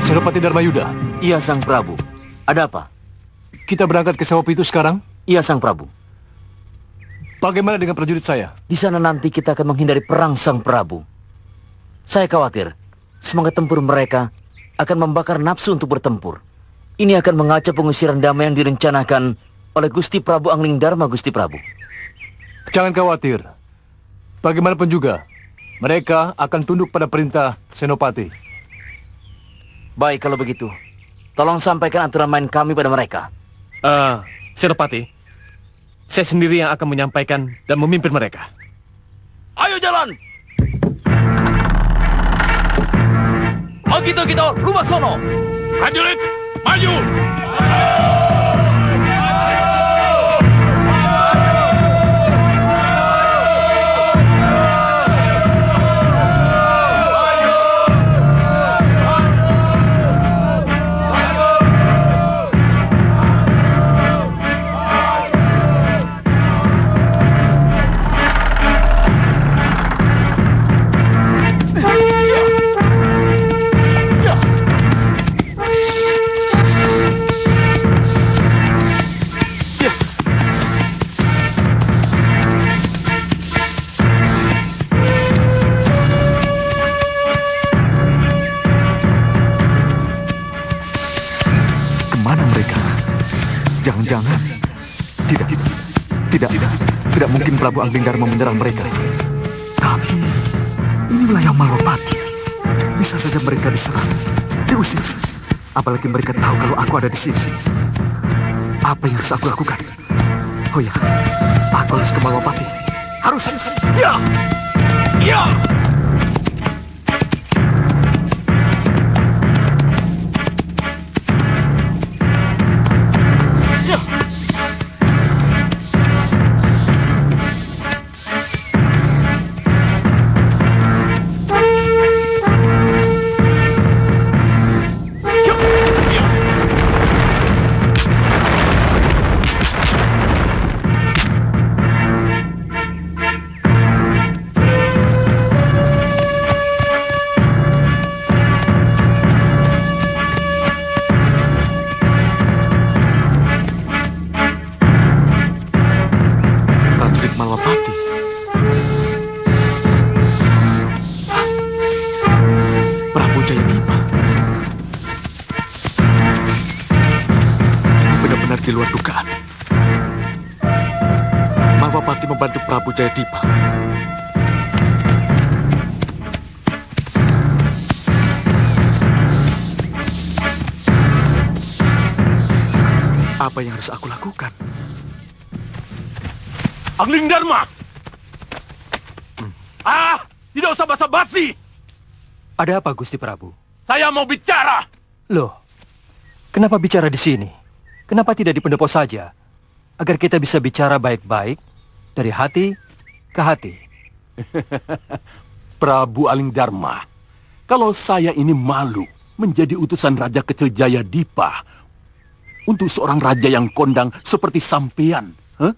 Senopati Dharmayuda. Iya, Sang Prabu. Ada apa? Kita berangkat ke Sewopi itu sekarang? Iya, Sang Prabu. Bagaimana dengan prajurit saya? Di sana nanti kita akan menghindari perang, Sang Prabu. Saya khawatir semangat tempur mereka akan membakar nafsu untuk bertempur. Ini akan mengacau pengusiran damai yang direncanakan oleh Gusti Prabu Anglingdarma, Gusti Prabu. Jangan khawatir. Bagaimanapun juga, mereka akan tunduk pada perintah Senopati. Baik kalau begitu. Tolong sampaikan aturan main kami pada mereka. Senopati, saya sendiri yang akan menyampaikan dan memimpin mereka. Ayo jalan! Gitu, rumah sono! Prajurit, maju! Jangan-jangan tidak mungkin Prabu Anglingdarma menyerang mereka. Tapi ini wilayah Malwapati. Bisa saja mereka diserang, diusir. Apalagi mereka tahu kalau aku ada di sini. Apa yang harus aku lakukan? Oh ya, aku harus ke Malwapati. Harus. Ya. Di luar dugaan. Malwapati membantu Prabu Jayadipa. Apa yang harus aku lakukan? Anglingdarma! Tidak usah basa-basi! Ada apa, Gusti Prabu? Saya mau bicara! Loh, kenapa bicara di sini? Kenapa tidak di pendopo saja? Agar kita bisa bicara baik-baik dari hati ke hati. Prabu Anglingdarma, kalau saya ini malu menjadi utusan Raja Kecil Jaya Dipa untuk seorang raja yang kondang seperti sampean? Huh?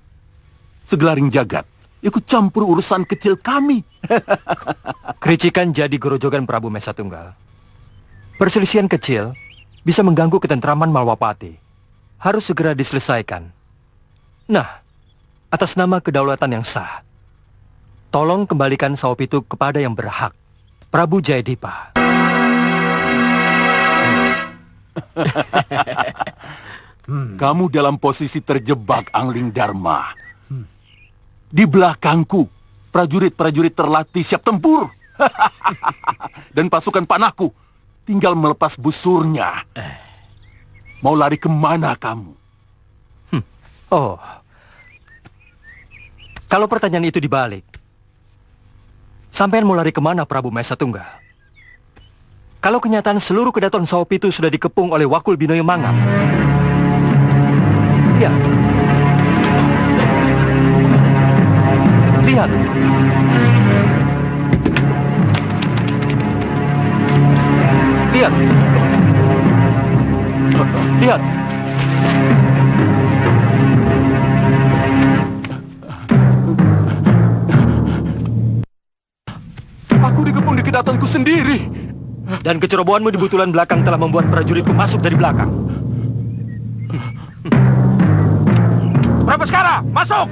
Segelaring jagat ikut campur urusan kecil kami. Kericikan jadi gerojogan Prabu Mesa Tunggal. Perselisihan kecil bisa mengganggu ketentraman Malwapati. Harus segera diselesaikan. Nah, atas nama kedaulatan yang sah, tolong kembalikan Saopitu kepada yang berhak, Prabu Jayadipa. Kamu dalam posisi terjebak, Angling Dharma. Di belakangku, prajurit-prajurit terlatih siap tempur. Dan pasukan panahku tinggal melepas busurnya. Mau lari kemana kamu? Oh, kalau pertanyaan itu dibalik, sampean mau lari kemana, Prabu Mesa Tunggal? Kalau kenyataan seluruh kedaton Saopitu sudah dikepung oleh Wakul Binoyo Mangap. Ya. Lihat. Lihat. Lihat. Aku dikepung di kedatanku sendiri. Dan kecerobohanmu di butulan belakang telah membuat prajuritku masuk dari belakang. Prabaskara, masuk!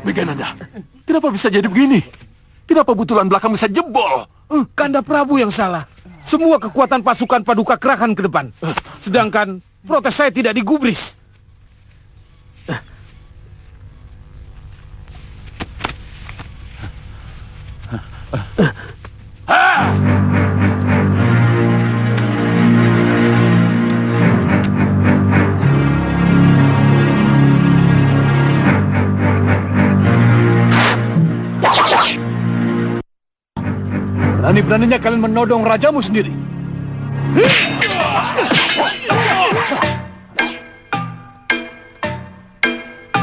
Megananda, kenapa bisa jadi begini? Kenapa butulan belakang bisa jebol? Kanda Prabu yang salah. Semua kekuatan pasukan Paduka kerahkan ke depan. Sedangkan protes saya tidak digubris. Berani-beraninya kalian menodong rajamu sendiri.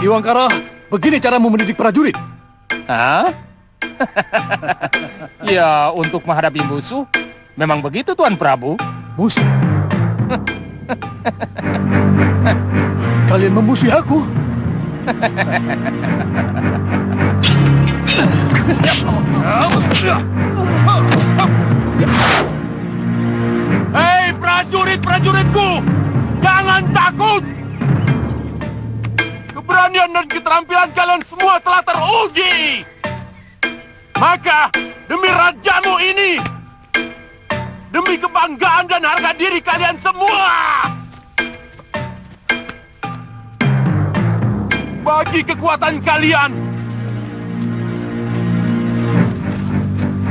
Iwangkara, begini caramu mendidik prajurit. Hah? Ya, untuk menghadapi musuh, memang begitu Tuan Prabu. Musuh? Kalian memusuhi aku? Hei prajurit-prajuritku, jangan takut. Keberanian dan keterampilan kalian semua telah teruji. Maka demi rajamu ini, demi kebanggaan dan harga diri kalian semua, bagi kekuatan kalian,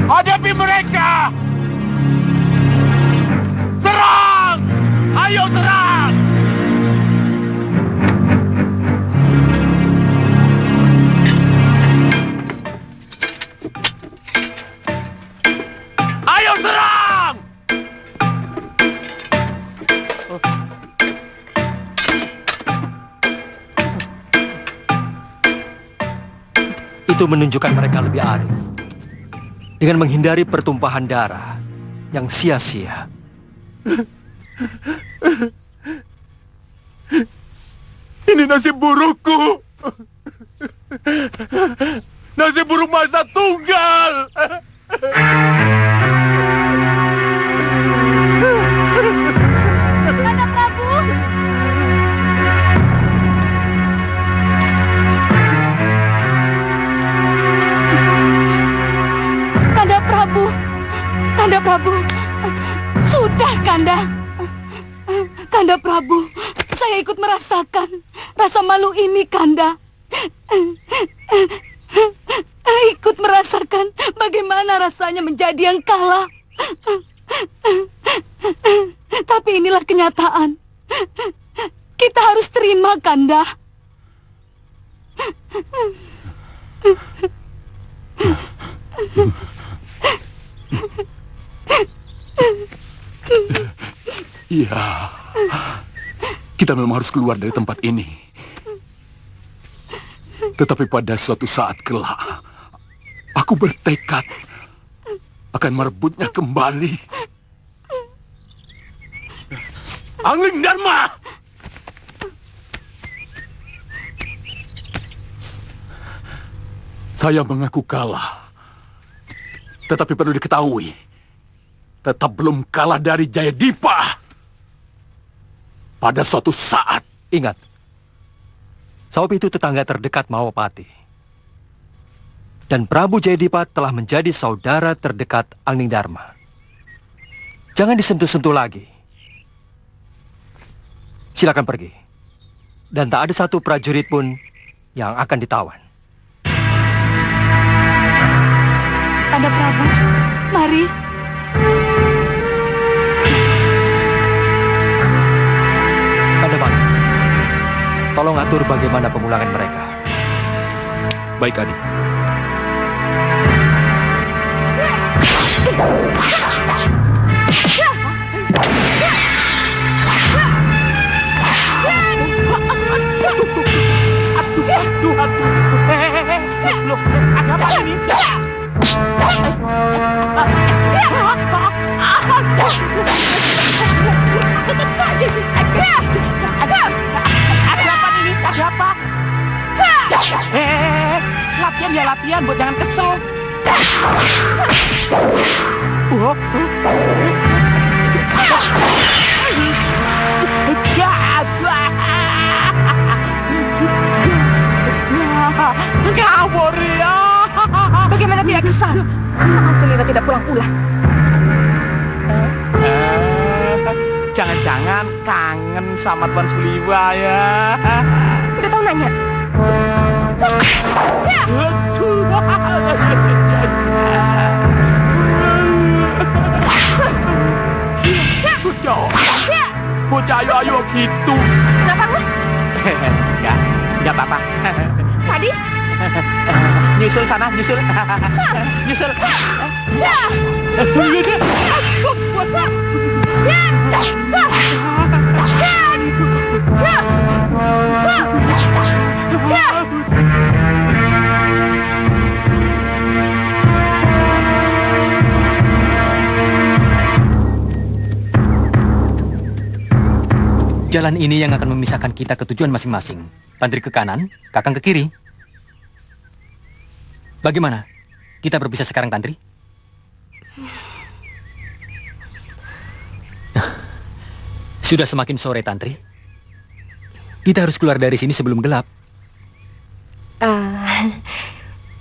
hadapi mereka! Serang! Ayo serang! Ayo serang! Itu menunjukkan mereka lebih arif. Dengan menghindari pertumpahan darah yang sia-sia. Ini nasib burukku. Nasib buruk Masa Tunggal. Kanda Prabu! Kanda Prabu! Kanda Prabu! Sudah, Kanda! Kanda Prabu, saya ikut merasakan rasa malu ini, Kanda. Ikut merasakan bagaimana rasanya menjadi yang kalah. Tapi inilah kenyataan. Kita harus terima, Kanda. Iya, kita memang harus keluar dari tempat ini. Tetapi pada suatu saat kelak, aku bertekad akan merebutnya kembali. Angling Dharma! Saya mengaku kalah. Tetapi perlu diketahui, tetap belum kalah dari Jayadipa. Pada suatu saat. Ingat, Saup itu tetangga terdekat Mahawapati. Dan Prabu Jayadipa telah menjadi saudara terdekat Angling Dharma. Jangan disentuh-sentuh lagi. Silakan pergi. Dan tak ada satu prajurit pun yang akan ditawan. Kanda Prabu, mari. Kandapati, tolong atur bagaimana pemulangan mereka. Baik, Adi. Ada apa ini? Ada apa ini? Ada apa? Latihan ya latihan, buat jangan kesel. Kabur ya. Bagaimana tidak kesal? Kakang Sulima tidak pulang-pulang. Jangan-jangan kangen sama Tuan Suliwa ya. Udah tahu nanya. Bocah ayo gitu. Kenapa, Bu? Enggak apa-apa. Tadi? Nyusul sana, nyusul. Nyusul. Jalan ini yang akan memisahkan kita ke tujuan masing-masing. Tantri ke kanan, Kakang ke kiri. Bagaimana? Kita berpisah sekarang, Tantri? Sudah semakin sore, Tantri. Kita harus keluar dari sini sebelum gelap.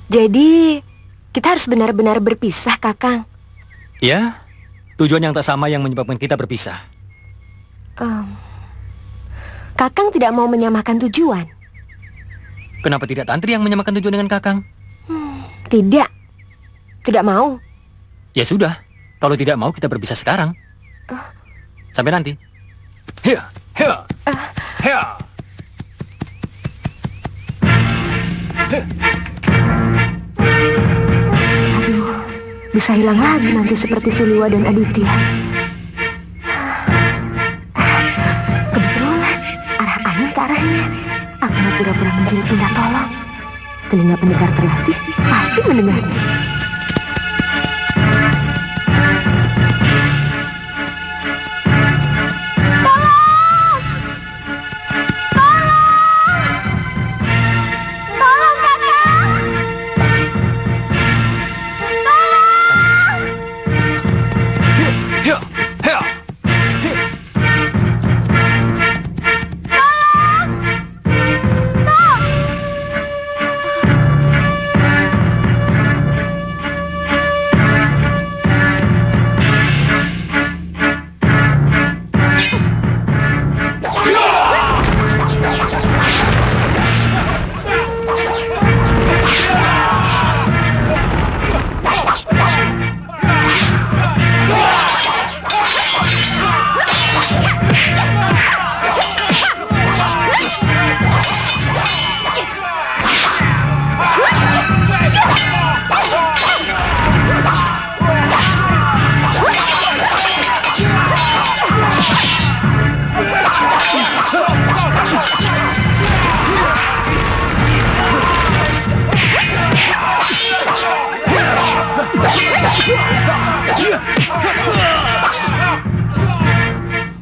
Jadi kita harus benar-benar berpisah, Kakang. Ya, tujuan yang tak sama yang menyebabkan kita berpisah. Kakang tidak mau menyamakan tujuan. Kenapa tidak Tantri yang menyamakan tujuan dengan Kakang? Tidak. Tidak mau. Ya sudah, kalau tidak mau kita berpisah sekarang. Sampai nanti. Hiya, hiya, hiya. Aduh, bisa hilang lagi nanti seperti Suliwa dan Aditya. Kebetulan arah angin ke arahnya. Aku mau pura-pura menjadi minta tolong. Telinga pendengar terlatih pasti mendengarnya.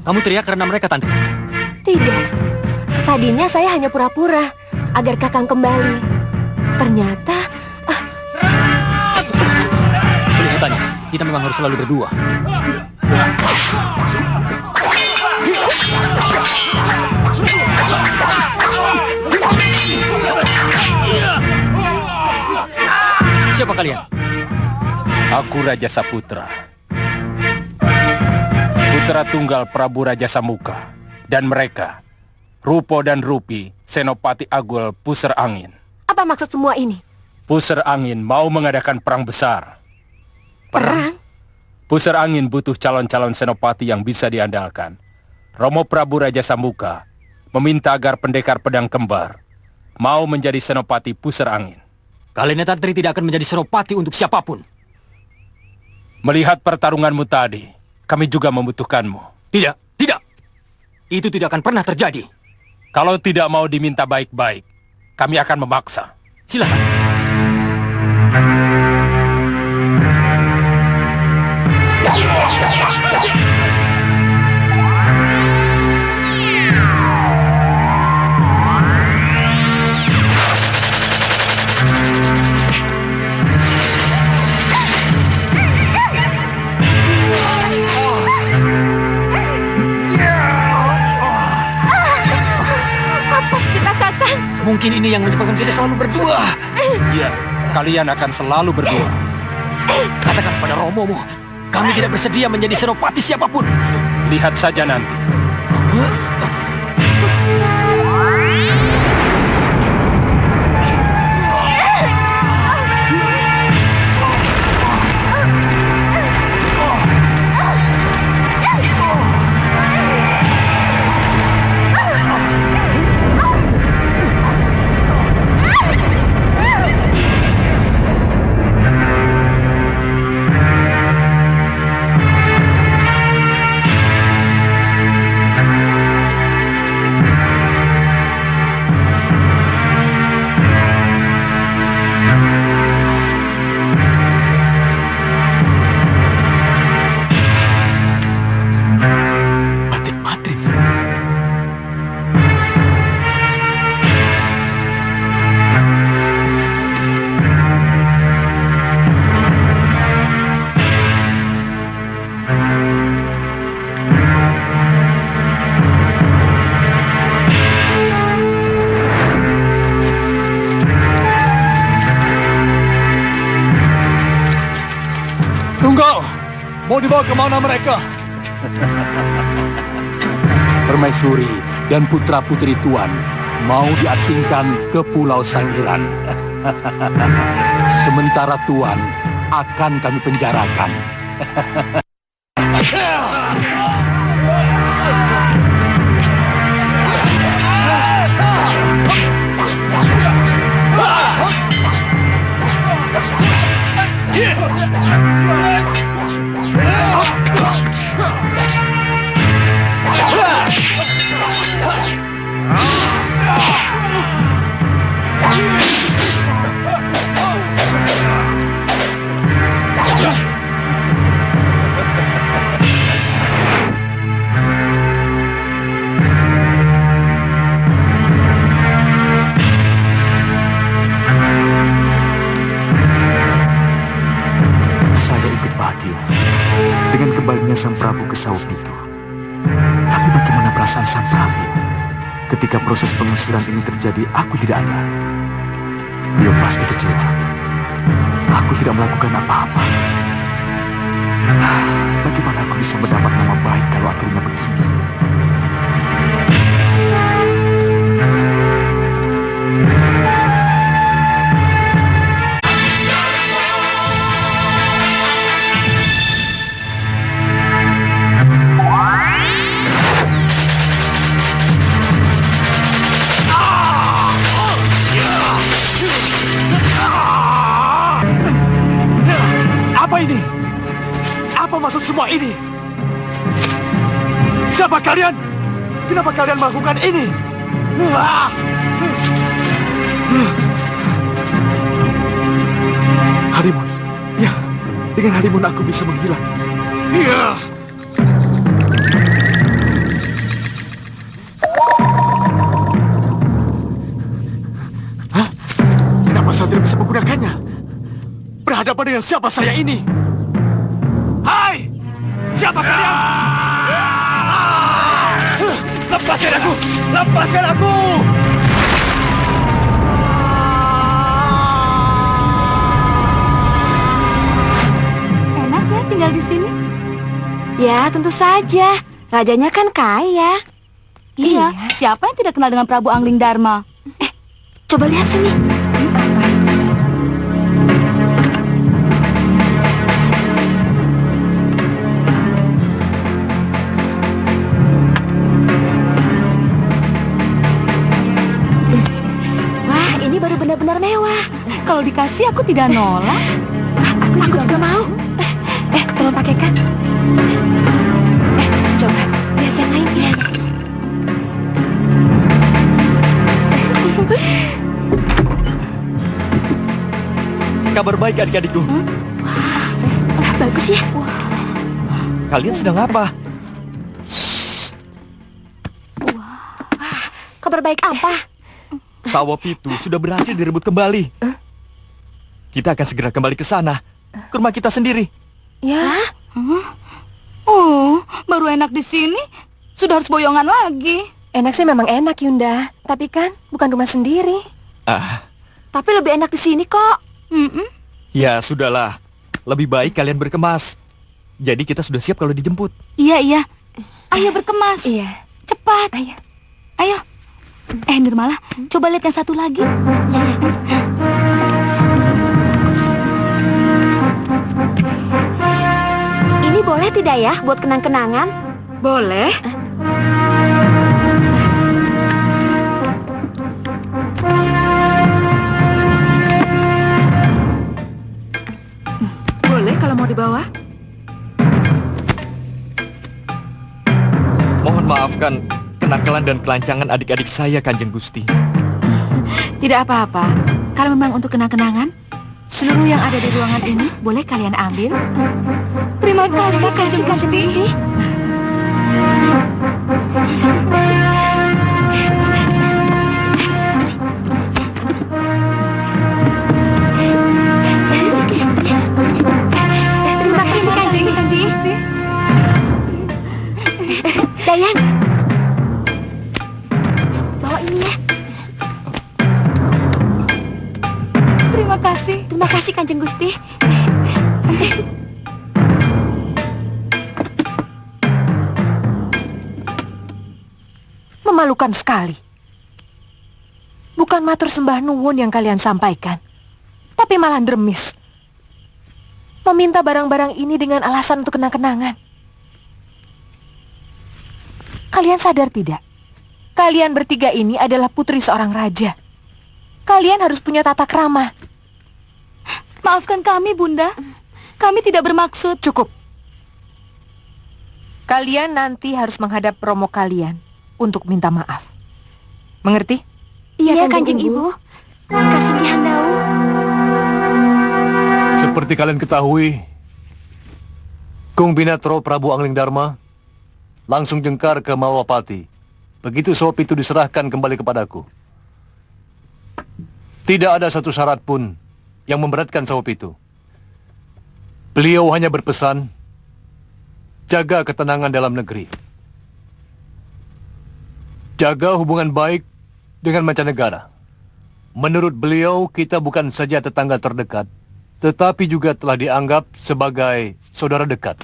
Kamu teriak karena mereka, Tante? Tidak. Tadinya saya hanya pura-pura agar Kakang kembali. Ternyata Kelihatannya, kita memang harus selalu berdua. Siapa kalian? Aku Raja Saputra, putra tunggal Prabu Raja Samuka. Dan mereka, Rupo dan Rupi, Senopati Agul Pusar Angin. apa maksud semua ini? Pusar Angin mau mengadakan perang besar. Perang? Pusar Angin butuh calon-calon senopati yang bisa diandalkan. Romo Prabu Raja Samuka meminta agar pendekar pedang kembar mau menjadi senopati Pusar Angin. Kalian Tantri tidak akan menjadi senopati untuk siapapun. Melihat pertarunganmu tadi, kami juga membutuhkanmu. Tidak, tidak. Itu tidak akan pernah terjadi. Kalau tidak mau diminta baik-baik, kami akan memaksa. Silakan. Apa kita, Kakang? Mungkin ini yang menyebabkan kita selalu berdua. Iya, kalian akan selalu berdua. Katakan pada Romomu, kami tidak bersedia menjadi senopati siapapun. Lihat saja nanti. Batik Madrim. Tunggal! Mau dibawa kemana mereka? Permaisuri dan putra-putri Tuan mau diasingkan ke Pulau Sangiran. Sementara Tuan akan kami penjarakan. Saya ikut bahagia dengan kembalinya Sang Prabu ke Saung itu. Tapi bagaimana perasaan Sang Prabu ketika proses pengusiran ini terjadi? Aku tidak ada. Dia pasti kecewa. Aku tidak melakukan apa-apa. Bagaimana aku bisa mendapat nama baik kalau akhirnya begini? Apa ini? Apa maksud semua ini? Siapa kalian? Kenapa kalian melakukan ini? Halimun. Ya, dengan Halimun aku bisa menghilang. Ya. bisa menggunakannya. Berhadapan dengan siapa saya ini? Hai! Siapa kalian? Lepaskan aku! Lepaskan aku! Enak ya tinggal di sini? Ya, tentu saja. Rajanya kan kaya. Iya, siapa yang tidak kenal dengan Prabu Angling Dharma? Coba lihat sini. Wah, ini baru benar-benar mewah. Kalau dikasih aku tidak nolak. Aku juga mau. Tolong pakaikan. Coba lihat yang lain ya. Kabar baik adik-adikku. Bagus ya. Kalian sedang apa? Kabar baik apa? Sawah Pitu sudah berhasil direbut kembali. Kita akan segera kembali ke sana, ke rumah kita sendiri. Ya. Oh, baru enak di sini, sudah harus boyongan lagi. Enak sih memang enak, Yunda. Tapi kan bukan rumah sendiri. Tapi lebih enak di sini kok. Ya sudahlah, lebih baik kalian berkemas. Jadi kita sudah siap kalau dijemput. Iya. Ayo berkemas. Iya. Cepat. Ayo. Nirmala, coba lihat yang satu lagi. Ya. Ini boleh tidak ya buat kenang-kenangan? Boleh. Boleh kalau mau dibawa. Mohon maafkan kenakalan dan kelancangan adik-adik saya, Kanjeng Gusti. Tidak apa-apa. Kalau memang untuk kenang-kenangan, seluruh yang ada di ruangan ini boleh kalian ambil. Terima kasih, Kanjeng Gusti. Terima kasih, Kanjeng Gusti. Dayang, bawa ini ya. Terima kasih, Kanjeng Gusti. Memalukan sekali. Bukan matur sembah nuwun yang kalian sampaikan, tapi malah dremis. Meminta barang-barang ini dengan alasan untuk kenang-kenangan. Kalian sadar tidak? Kalian bertiga ini adalah putri seorang raja. Kalian harus punya tata krama. Maafkan kami, Bunda. Kami tidak bermaksud. Cukup. Kalian nanti harus menghadap romo kalian untuk minta maaf. Mengerti? Iya, Kanjeng Ibu. Kasihan Dawu. Seperti kalian ketahui, Kung Binatro Prabu Angling Dharma langsung jengkar ke Malwapati. Begitu Sawah Pitu diserahkan kembali kepadaku. Tidak ada satu syarat pun yang memberatkan Sawah Pitu. Beliau hanya berpesan, jaga ketenangan dalam negeri. Jaga hubungan baik dengan mancanegara. Menurut beliau, kita bukan saja tetangga terdekat, tetapi juga telah dianggap sebagai saudara dekat.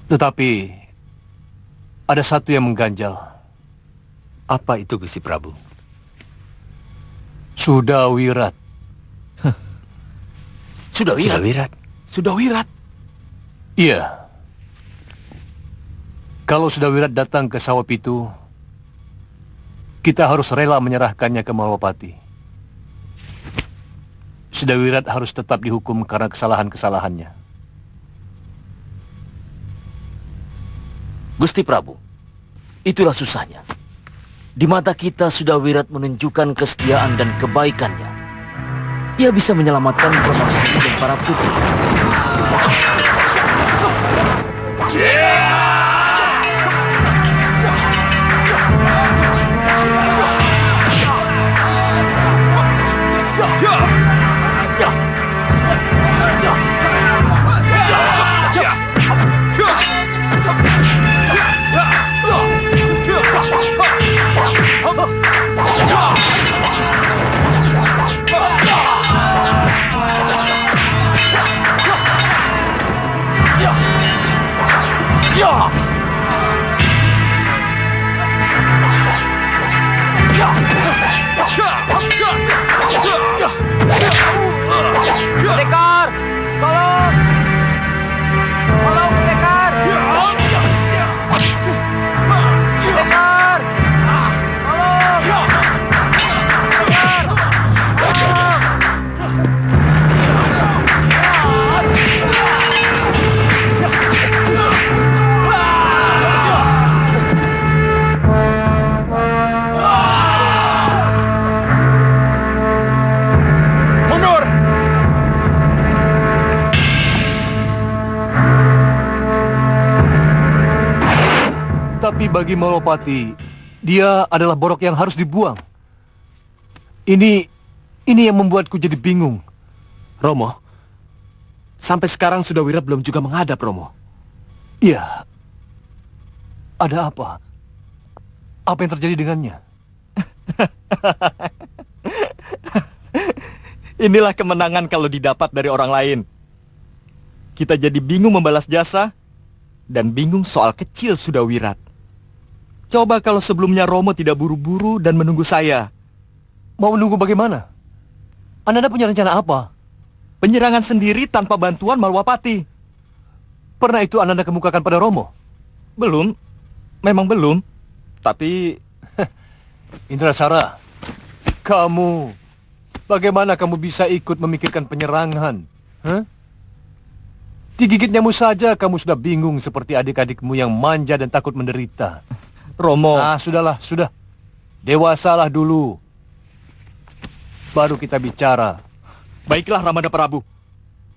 Tetapi ada satu yang mengganjal. Apa itu, Gusti Prabu? Sudah Wirat. Sudah wirat. Sudah wirat. Iya. Kalau Sudah Wirat datang ke Sawah Pitu, kita harus rela menyerahkannya ke Malwapati. Sudah Wirat harus tetap dihukum karena kesalahan-kesalahannya. Gusti Prabu, itulah susahnya. Di mata kita Sudah Wirat menunjukkan kesetiaan dan kebaikannya. Ia bisa menyelamatkan permaisuri dan para putri. Pendekar! Tolong! Tolong, pendekar! Pendekar! Tolong! Pendekar! Tolong! Mundur! Tapi bagi Malwapati, dia adalah borok yang harus dibuang. Ini yang membuatku jadi bingung. Romo, sampai sekarang Sudawira belum juga menghadap, Romo. Iya. Ada apa? Apa yang terjadi dengannya? Inilah kemenangan kalau didapat dari orang lain. Kita jadi bingung membalas jasa dan bingung soal kecil Sudawirat. Coba kalau sebelumnya Romo tidak buru-buru dan menunggu saya. Mau menunggu bagaimana? Anda punya rencana apa? Penyerangan sendiri tanpa bantuan Malwapati. Pernah itu Anda kemukakan pada Romo? Belum. Memang belum. Tapi Indrasara, bagaimana kamu bisa ikut memikirkan penyerangan? Hah? Digigit nyamuk saja kamu sudah bingung seperti adik-adikmu yang manja dan takut menderita. Romo... Sudahlah, sudah. Dewasalah dulu. Baru kita bicara. Baiklah Ramada Prabu.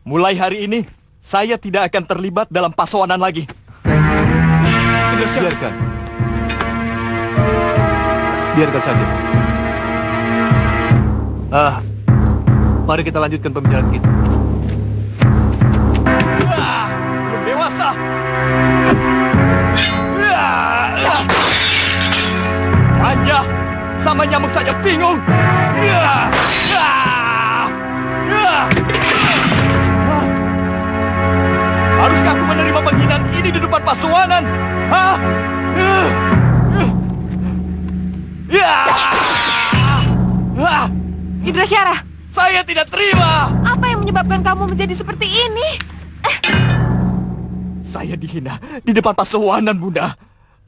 Mulai hari ini, saya tidak akan terlibat dalam pasowanan lagi. Biarkan. Biarkan saja. Mari kita lanjutkan pembicaraan kita. Belum dewasa. Manja, sama nyamuk saja bingung. Haruskah aku menerima penghinaan ini di depan pasowanan? Hah? Indrasyara, Saya tidak terima. apa yang menyebabkan kamu menjadi seperti ini? Saya dihina di depan pasowanan, Bunda.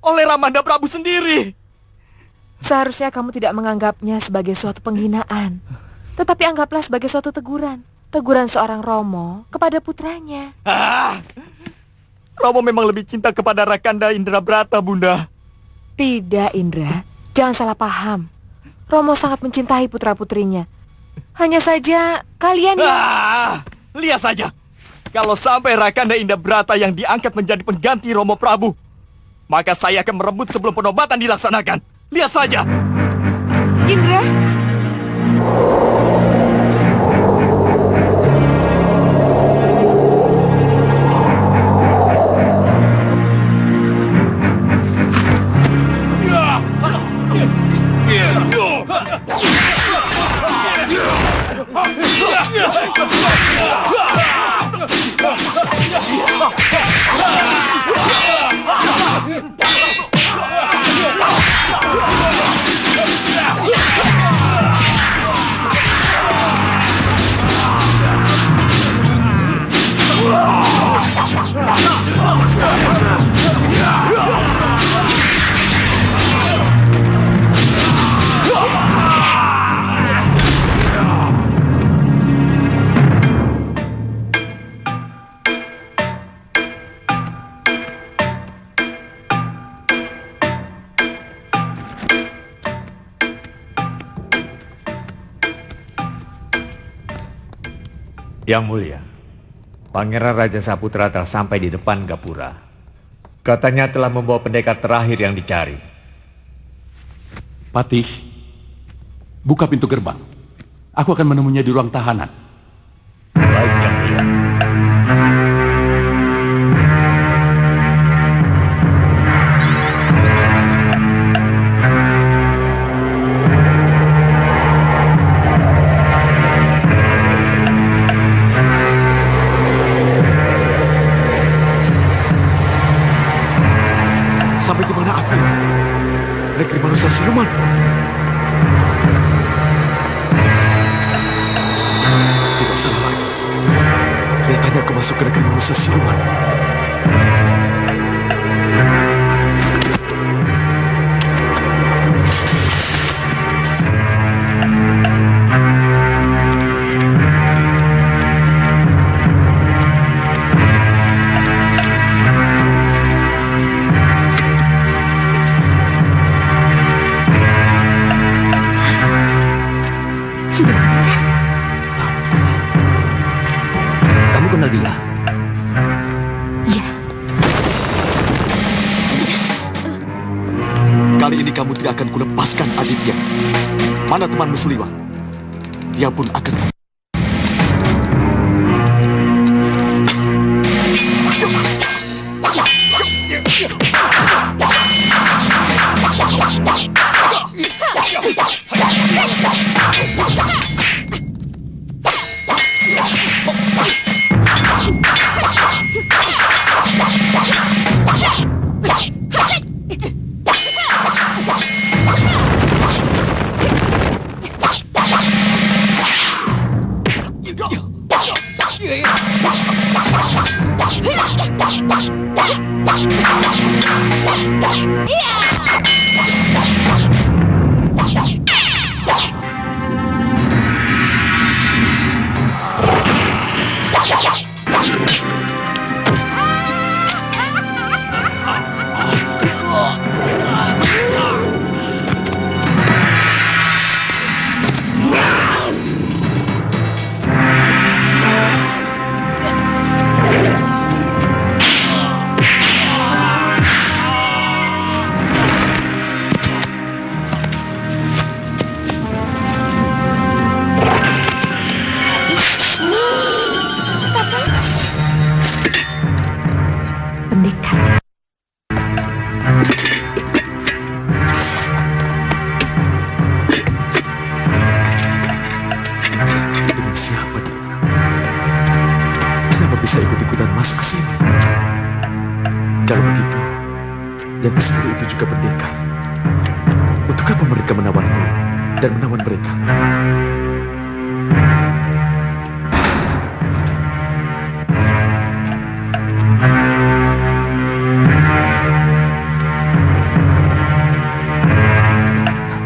Oleh Ramanda Prabu sendiri. Seharusnya kamu tidak menganggapnya sebagai suatu penghinaan, tetapi anggaplah sebagai suatu teguran. Teguran seorang Romo kepada putranya. Romo memang lebih cinta kepada Rakanda Indrabrata, Bunda. Tidak, Indra. Jangan salah paham. Romo sangat mencintai putra-putrinya. Hanya saja kalian yang... Lihat saja. Kalau sampai Rakanda Indrabrata yang diangkat menjadi pengganti Romo Prabu, maka saya akan merebut sebelum penobatan dilaksanakan. Lihat saja. Indra, Yang mulia, Pangeran Raja Saputra telah sampai di depan Gapura. Katanya telah membawa pendekar terakhir yang dicari. Patih, buka pintu gerbang. Aku akan menemuinya di ruang tahanan. Baik, Yang mulia. Sampai di mana aku? Negeri manusia siluman. Tidak salah lagi. Kelihatannya aku masuk ke negeri manusia siluman. Kamu kenal dia? Iya. Kali ini kamu tidak akan kulepaskan Aditya. Mana temanmu Suliwa? Dia pun akan... Pendekar. Dengan siapa dia? Kenapa bisa ikut-ikutan masuk ke sini? Kalau begitu, yang ke sini itu juga pendekar. Untuk apa mereka menawanku dan menawan mereka?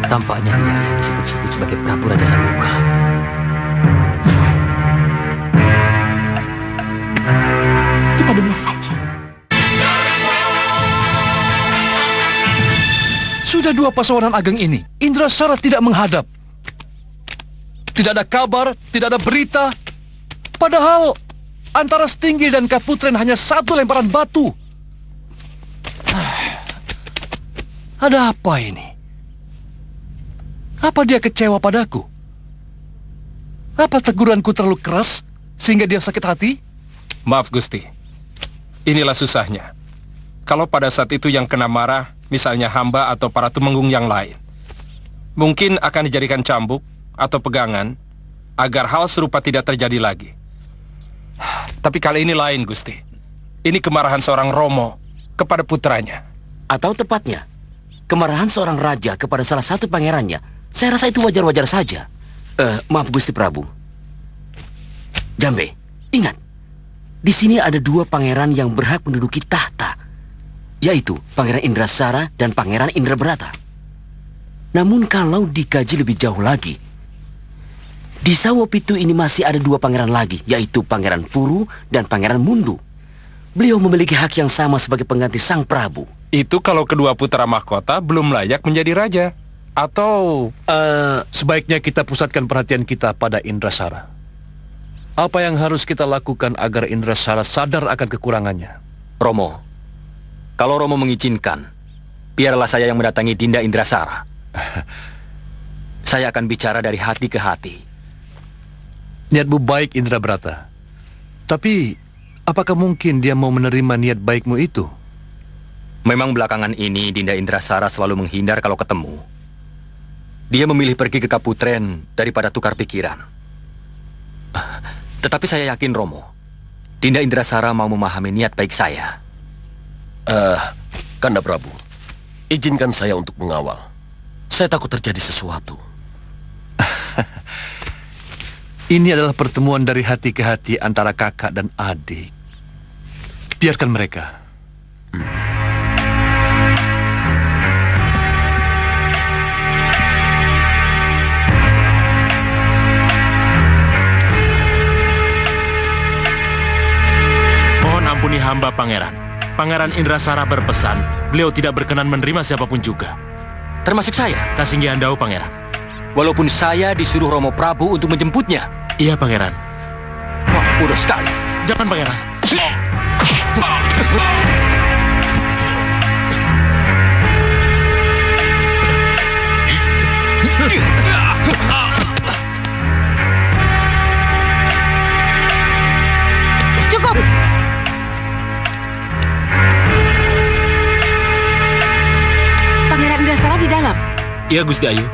Tampaknya dia yang disebut-sebut sebagai Prabu Raja Sambuka. Kita dengar saja. Sudah 2 pasawanan ageng ini, Indrasara tidak menghadap. Tidak ada kabar, tidak ada berita. Padahal antara Stinggil dan Kaputren hanya 1 lemparan batu. Ada apa ini? Apa dia kecewa padaku? Apa teguranku terlalu keras sehingga dia sakit hati? Maaf Gusti, inilah susahnya. Kalau pada saat itu yang kena marah, misalnya hamba atau para tumenggung yang lain, mungkin akan dijadikan cambuk atau pegangan agar hal serupa tidak terjadi lagi. Tapi kali ini lain Gusti. Ini kemarahan seorang Romo kepada putranya. Atau tepatnya, kemarahan seorang raja kepada salah satu pangerannya. Saya rasa itu wajar-wajar saja. Maaf Gusti Prabu. Jambe, ingat. Di sini ada 2 pangeran yang berhak menduduki tahta, yaitu Pangeran Indrasara dan Pangeran Indrabrata. Namun kalau dikaji lebih jauh lagi, di Sawopitu ini masih ada 2 pangeran lagi, yaitu Pangeran Puru dan Pangeran Mundu. Beliau memiliki hak yang sama sebagai pengganti Sang Prabu. Itu kalau kedua putra mahkota belum layak menjadi raja. Atau sebaiknya kita pusatkan perhatian kita pada Indrasara. Apa yang harus kita lakukan agar Indrasara sadar akan kekurangannya? Romo, kalau Romo mengizinkan, biarlah saya yang mendatangi Dinda Indrasara. Saya akan bicara dari hati ke hati. Niatmu baik, Indrabrata. Tapi, apakah mungkin dia mau menerima niat baikmu itu? Memang belakangan ini Dinda Indrasara selalu menghindar kalau ketemu. Dia memilih pergi ke Kaputren daripada tukar pikiran. Tetapi saya yakin, Romo, Dinda Indrasara mau memahami niat baik saya. Kanda Prabu, Izinkan saya untuk mengawal. Saya takut terjadi sesuatu. Ini adalah pertemuan dari hati ke hati antara kakak dan adik. Biarkan mereka. Mohon ampuni hamba, Pangeran. Pangeran Indrasara berpesan, beliau tidak berkenan menerima siapapun juga. Termasuk saya. Kasinggi Andau, Pangeran. Walaupun saya disuruh Romo Prabu untuk menjemputnya. Iya, Pangeran. Wah, bodoh sekali. Jangan, Pangeran. Cukup. Pangeran Indrasara di dalam. Iya, Gusti Ayu.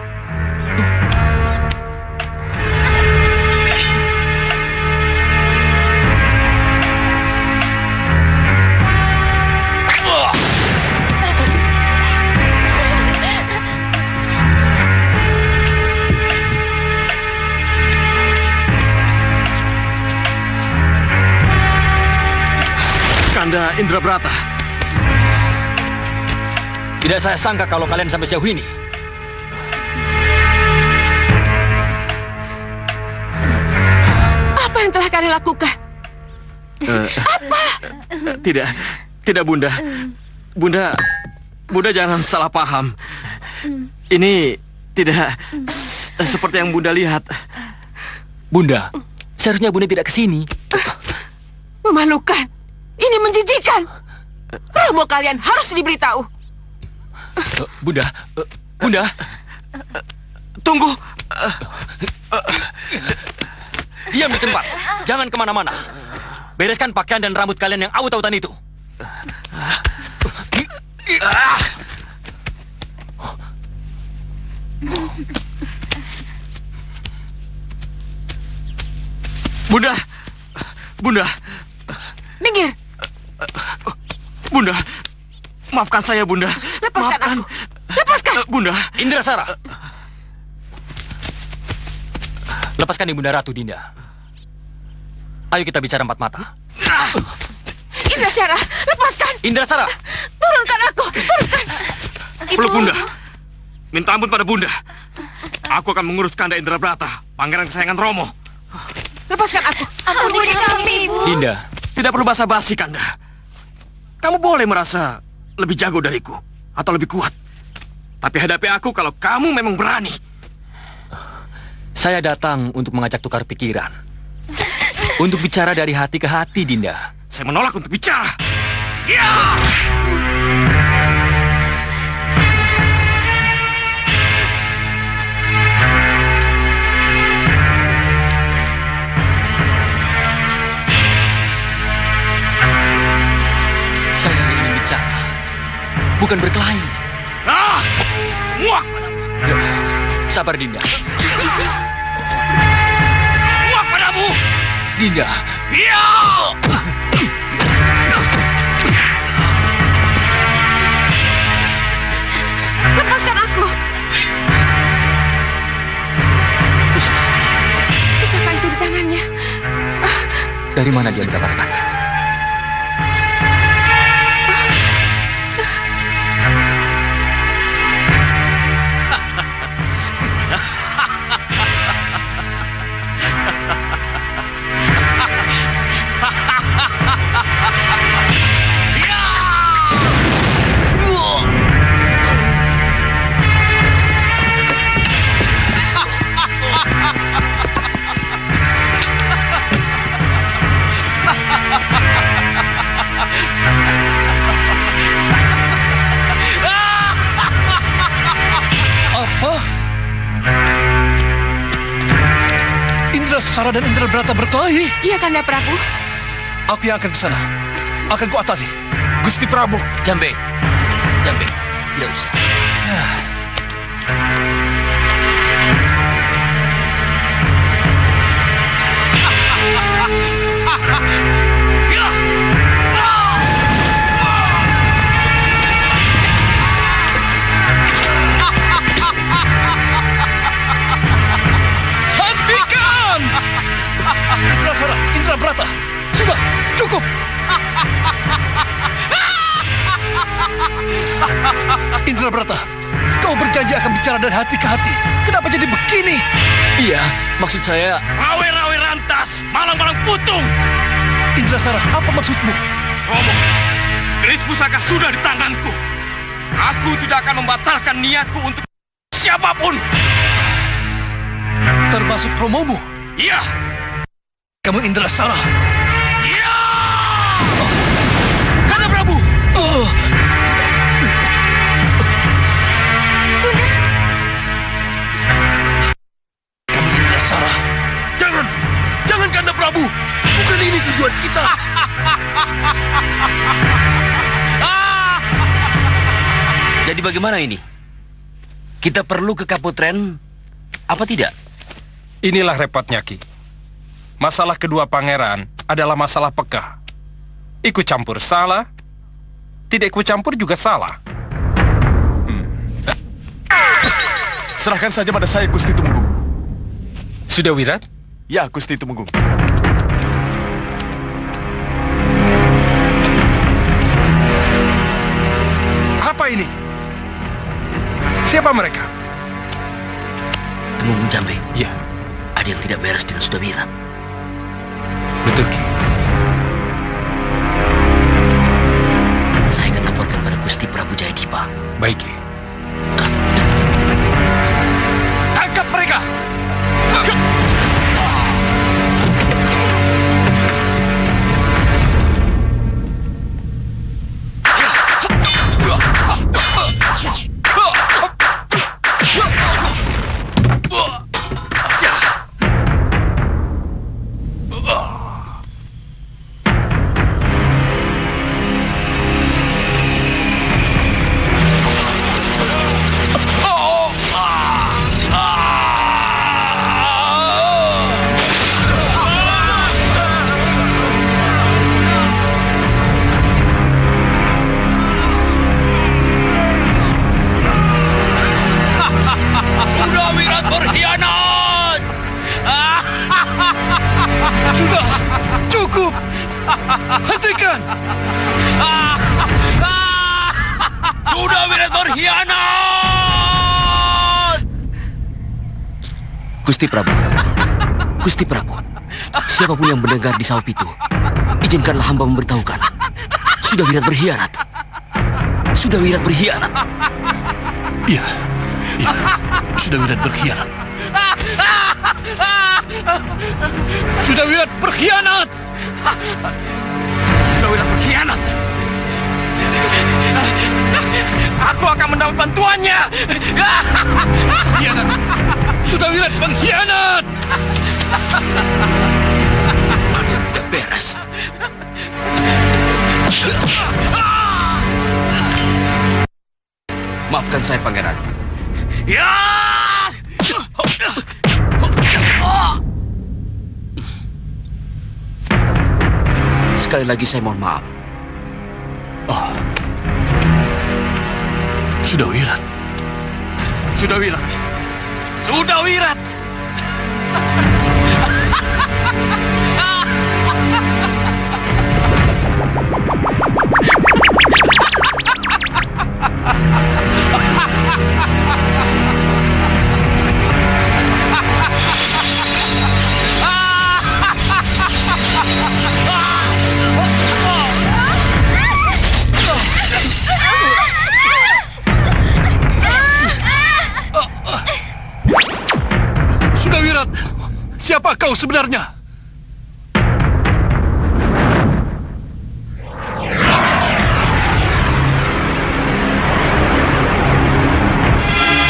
Kanda Indrabrata. Tidak saya sangka kalau kalian sampai sejauh ini. Apa yang telah kalian lakukan? Tidak Bunda. Bunda jangan salah paham. Ini tidak seperti yang Bunda lihat. Bunda, seharusnya Bunda tidak ke sini. Memalukan. Ini menjijikan. Romo kalian harus diberitahu. Bunda. Tunggu. Diam di tempat. Jangan kemana-mana. Bereskan pakaian dan rambut kalian yang awut-awutan itu. Bunda. Minggir. Bunda. Maafkan saya, Bunda. Lepaskan aku. Lepaskan. Bunda. Indrasara. Lepaskan Ibunda Ratu Dinda. Ayo kita bicara empat mata. Indrasara, lepaskan. Indrasara. Turunkan aku. Turunkan. Peluk Bunda. Minta ampun pada Bunda. Aku akan mengurus Kanda Indrabrata, pangeran kesayangan Romo. Lepaskan aku. Ampuni kami, Ibu. Dinda. Tidak perlu basa-basi, Kanda. Kamu boleh merasa lebih jago dariku atau lebih kuat. Tapi hadapi aku kalau kamu memang berani. Saya datang untuk mengajak tukar pikiran. Untuk bicara dari hati ke hati, Dinda. Saya menolak untuk bicara. Ya! Saya hanya ingin bicara, bukan berkelahi. Muak! Sabar, Dinda. Muak padamu! Dinda. Ya! Lepaskan aku. Pusaka itu di tangannya. Dari mana dia mendapatkannya? Apa? Indrasara dan Indrabrata berkelahi? Iya, Kanda Prabu. Aku yang akan ke sana. Akan kuatasi. Gusti Prabu. Jambe. Tidak usah. Indrabrata, kau berjanji akan bicara dari hati ke hati. Kenapa jadi begini? Iya, maksud saya... Rawe-rawe rantas, malang-malang putung. Indrasara, apa maksudmu? Romo, keris pusaka sudah di tanganku. Aku tidak akan membatalkan niatku untuk siapapun. Termasuk Romomu? Iya. Kamu Indrasara? Iya. Kanda Prabu. Kamu Indrasara? Jangan Kanda Prabu. Bukan ini tujuan kita. Jadi bagaimana ini? Kita perlu ke Kaputren, apa tidak? Inilah repotnya, Ki. Masalah kedua pangeran adalah masalah peka. Ikut campur salah, tidak ikut campur juga salah. Serahkan saja pada saya, Gusti Tumenggung. Sudah Wirat? Ya, Gusti Tumenggung. Apa ini? Siapa mereka? Tumenggung Jambe, Ya, ada yang tidak beres dengan Sudawirat. betul, Ki. Saya akan laporkan pada Gusti Prabu Jayadipa. Baik, Ki. Tangkap mereka. Sudawirat berkhianat! Sudah, cukup! Hentikan! Sudawirat berkhianat! Gusti Prabu, Gusti Prabu, siapapun yang mendengar di sawah itu, izinkanlah hamba memberitahukan. Sudawirat berkhianat. Sudawirat berkhianat. Iya, Sudawirat berkhianat. Sudawirat berkhianat! Sudawirat berkhianat. Aku akan mendapat bantuannya. Khianat! Sudawirat pengkhianat! Ada yang tidak beres. Maafkan saya, Pangeran. Ya! Sekali lagi saya mohon maaf. Sudawirat. Sudawirat. Sudawirat. Sudawirat, siapa kau sebenarnya?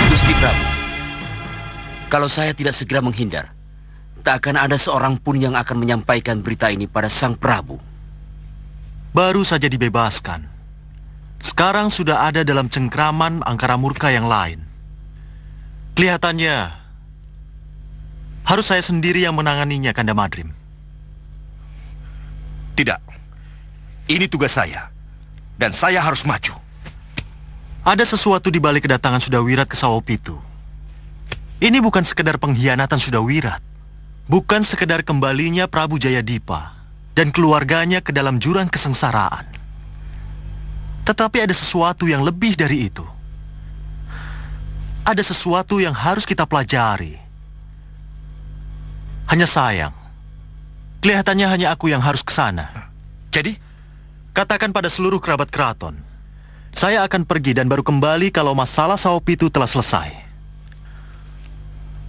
Gusti Prabu, kalau saya tidak segera menghindar, tak akan ada seorang pun yang akan menyampaikan berita ini pada Sang Prabu. Baru saja dibebaskan. Sekarang sudah ada dalam cengkraman angkara murka yang lain. Kelihatannya harus saya sendiri yang menanganinya, Kanda Madrim. Tidak. Ini tugas saya. Dan saya harus maju. Ada sesuatu di balik kedatangan Sudawirat ke Sawopitu. Ini bukan sekedar pengkhianatan Sudawirat. Bukan sekedar kembalinya Prabu Jayadipa dan keluarganya ke dalam jurang kesengsaraan. Tetapi ada sesuatu yang lebih dari itu. Ada sesuatu yang harus kita pelajari. Hanya sayang, kelihatannya hanya aku yang harus ke sana. Jadi, katakan pada seluruh kerabat keraton, saya akan pergi dan baru kembali kalau masalah Saopitu telah selesai.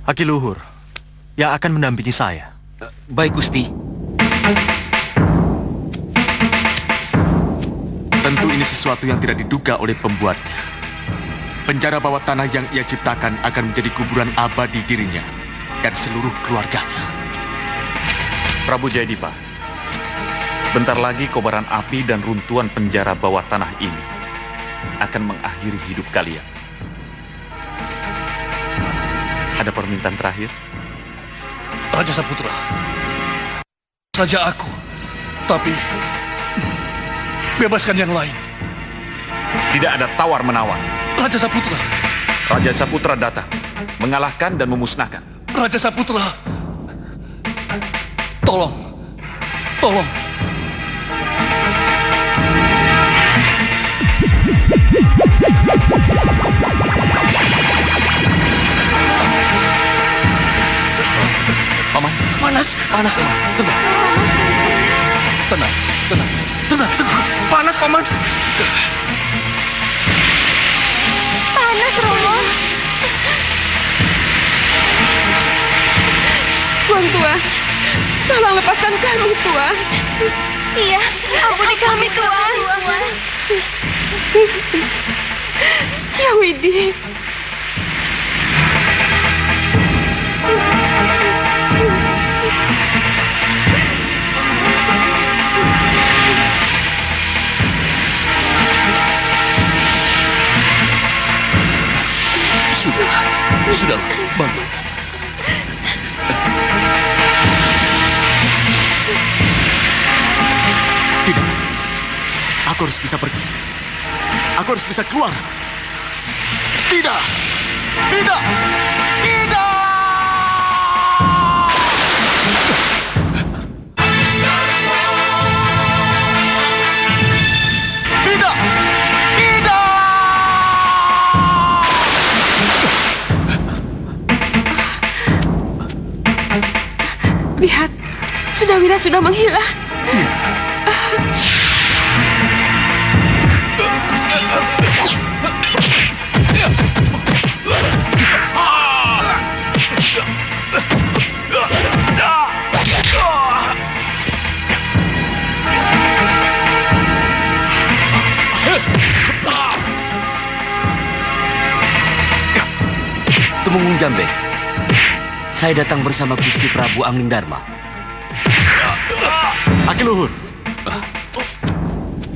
Aki Luhur yang akan mendampingi saya. Baik, Gusti. Tentu ini sesuatu yang tidak diduga oleh pembuatnya. Penjara bawah tanah yang ia ciptakan akan menjadi kuburan abadi dirinya dan seluruh keluarganya. Prabu Jayadipa, sebentar lagi kobaran api dan runtuhan penjara bawah tanah ini akan mengakhiri hidup kalian. Ada permintaan terakhir? Raja Saputra, saja aku, tapi bebaskan yang lain. Tidak ada tawar-menawar. Raja Saputra. Raja Saputra datang, mengalahkan dan memusnahkan. Raja Saputra, tolong, tolong. Paman, Panas, panas paman. Tenang, tenang, tenang, tenang, tenang. panas, Paman. Panas, Romo. Tuan, tolong lepaskan kami, Tuan. Iya, ampuni kami, Tuan. Ya, Widi. Sudah, bangun. Tidak. Aku harus bisa pergi. Aku harus bisa keluar. Tidak. Tidak. Tidak. Tidak. Tidak. Lihat, Sudawira sudah menghilang. Temunggung Jambe, saya datang bersama Gusti Prabu Anglingdarma. Aki Luhur,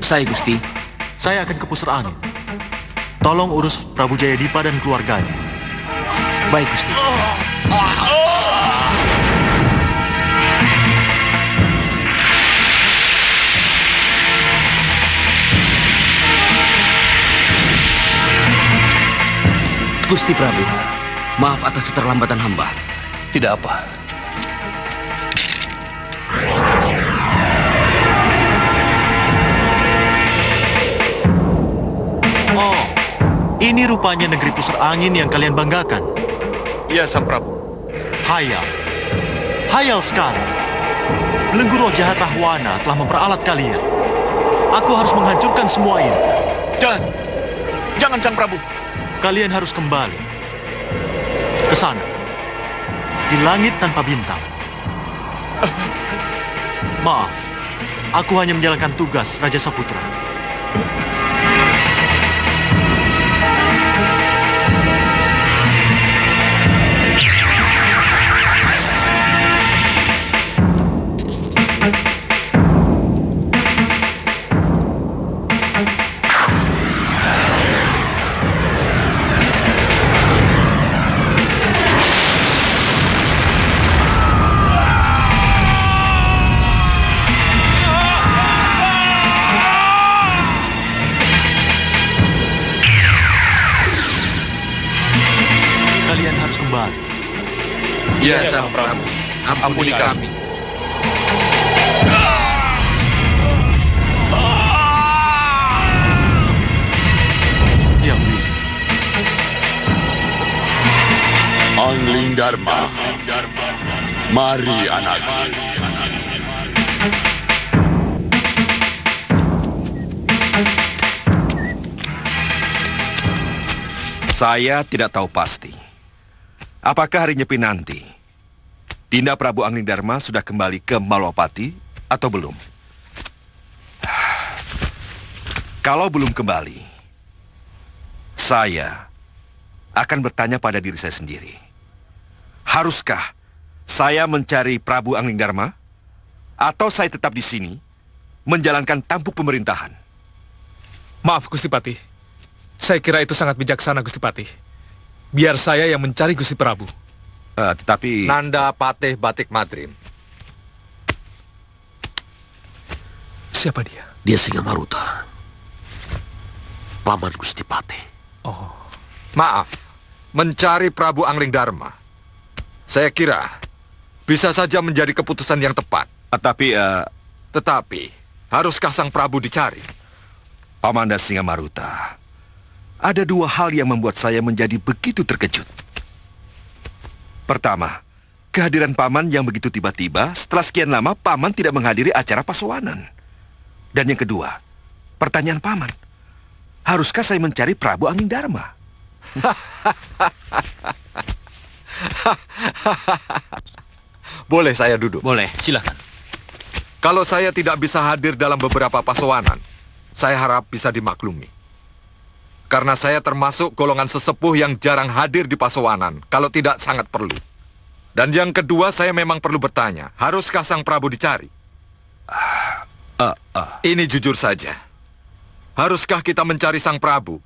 Saya, Gusti. saya akan ke pusar angin. Tolong urus Prabu Jayadipa dan keluarganya. Baik, Gusti. Gusti Prabu, maaf atas keterlambatan hamba. Tidak apa. Oh, ini rupanya negeri pusar angin yang kalian banggakan. Iya, Sang Prabu. Hayal. Hayal sekali. Belenggu roh jahat Rahwana telah memperalat kalian. Aku harus menghancurkan semua ini. Jangan. Jangan, Sang Prabu. Kalian harus kembali ke sana. Di langit tanpa bintang. Maaf. Aku hanya menjalankan tugas Raja Saputra. Kalian harus kembali. Iya, Sang Prabu. Ampuni kami. Angling Dharma. Mari anakku. Saya tidak tahu pasti. Apakah hari Nyepi nanti, Dinda Prabu Angling Dharma sudah kembali ke Malwapati atau belum? Kalau belum kembali, saya akan bertanya pada diri saya sendiri. Haruskah saya mencari Prabu Angling Dharma? Atau saya tetap di sini menjalankan tampuk pemerintahan? Maaf, Gusti Patih. Saya kira itu sangat bijaksana, Gusti Patih. Biar saya yang mencari Gusti Prabu. Tetapi... Nanda Patih Batik Madrim. Siapa dia? Dia Singamaruta. Paman Gusti Patih. Oh. Maaf, mencari Prabu Angling Dharma. Saya kira bisa saja menjadi keputusan yang tepat. Tetapi, haruskah sang Prabu dicari? Paman dan Singamaruta, ada dua hal yang membuat saya menjadi begitu terkejut. Pertama, kehadiran Paman yang begitu tiba-tiba setelah sekian lama Paman tidak menghadiri acara pasowanan. Dan yang kedua, pertanyaan Paman, haruskah saya mencari Prabu Angling Dharma? Boleh saya duduk? Boleh, silakan. Kalau saya tidak bisa hadir dalam beberapa pasowanan, saya harap bisa dimaklumi. Karena saya termasuk golongan sesepuh yang jarang hadir di pasowanan, kalau tidak sangat perlu. Dan yang kedua, saya memang perlu bertanya, haruskah sang Prabu dicari? Ini jujur saja. Haruskah kita mencari sang Prabu?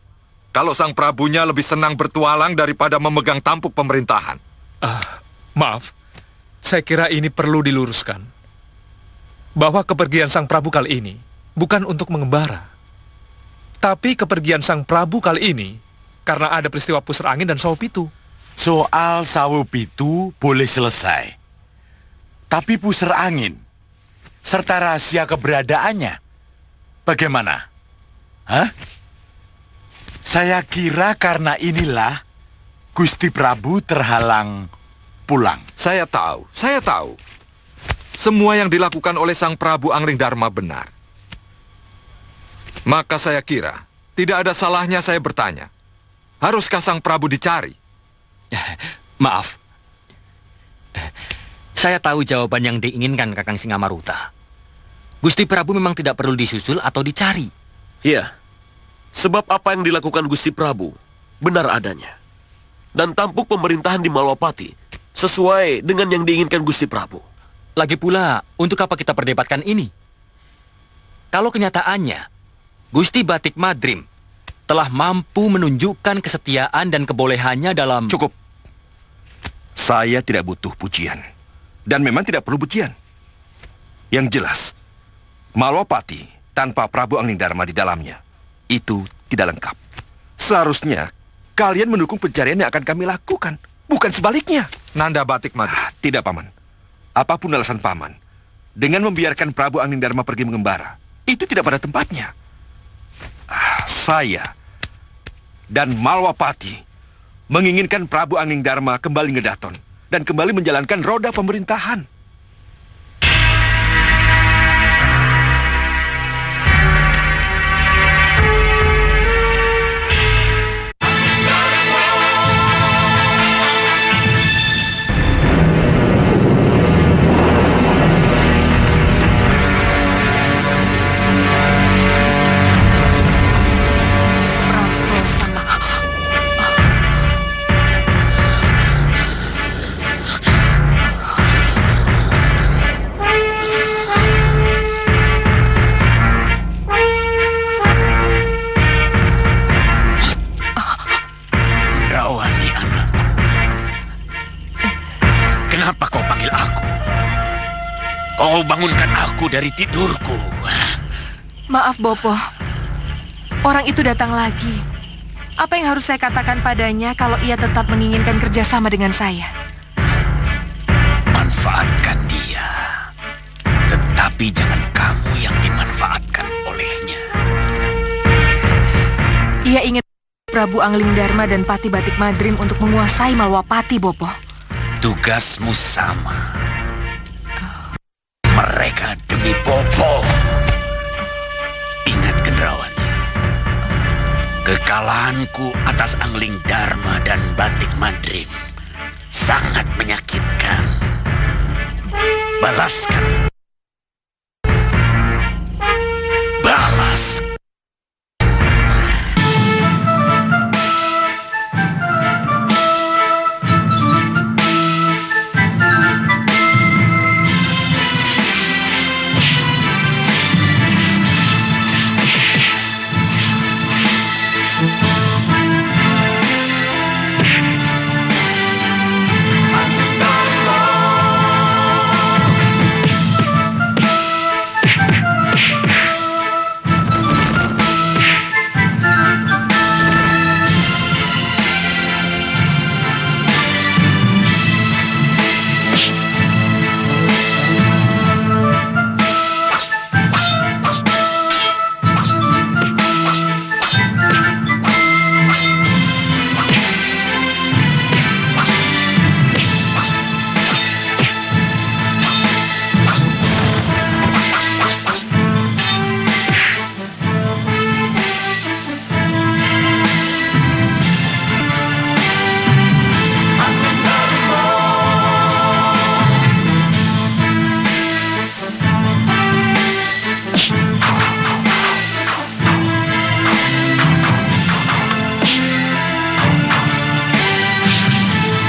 Kalau sang Prabunya lebih senang bertualang daripada memegang tampuk pemerintahan. Maaf, saya kira ini perlu diluruskan. Bahwa kepergian sang Prabu kali ini bukan untuk mengembara. Tapi kepergian sang Prabu kali ini karena ada peristiwa pusar angin dan sawo pitu. Soal sawo pitu boleh selesai. Tapi pusar angin serta rahasia keberadaannya bagaimana? Hah? Saya kira karena inilah Gusti Prabu terhalang pulang. Saya tahu. Semua yang dilakukan oleh sang Prabu Angling Dharma benar. Maka saya kira tidak ada salahnya saya bertanya, haruskah sang Prabu dicari? Maaf. Saya tahu jawaban yang diinginkan Kakang Singamaruta. Gusti Prabu memang tidak perlu disusul atau dicari. Iya. Sebab apa yang dilakukan Gusti Prabu benar adanya. Dan tampuk pemerintahan di Malwapati sesuai dengan yang diinginkan Gusti Prabu. Lagi pula, untuk apa kita perdebatkan ini? Kalau kenyataannya, Gusti Batik Madrim telah mampu menunjukkan kesetiaan dan kebolehannya dalam... Cukup. Saya tidak butuh pujian. Dan memang tidak perlu pujian. Yang jelas, Malwapati tanpa Prabu Angling Dharma di dalamnya, itu tidak lengkap. Seharusnya kalian mendukung pencarian yang akan kami lakukan, bukan sebaliknya. Nanda Batik Madrim. Tidak, Paman. Apapun alasan Paman, dengan membiarkan Prabu Angling Dharma pergi mengembara, itu tidak pada tempatnya. Saya dan Malwapati menginginkan Prabu Angling Dharma kembali ngedaton dan kembali menjalankan roda pemerintahan. Kau bangunkan aku dari tidurku. Maaf, Bopo. Orang itu datang lagi. Apa yang harus saya katakan padanya kalau ia tetap menginginkan kerjasama dengan saya? Manfaatkan dia. Tetapi jangan kamu yang dimanfaatkan olehnya. Ia ingin Prabu Angling Dharma dan Pati Batik Madrim untuk menguasai Malwapati, Bopo. Tugasmu sama. Mereka demi Bopo. Ingat, Gendrawan. Kekalahanku atas Angling Dharma dan Batik Madrim sangat menyakitkan. Balaskan. Balaskan.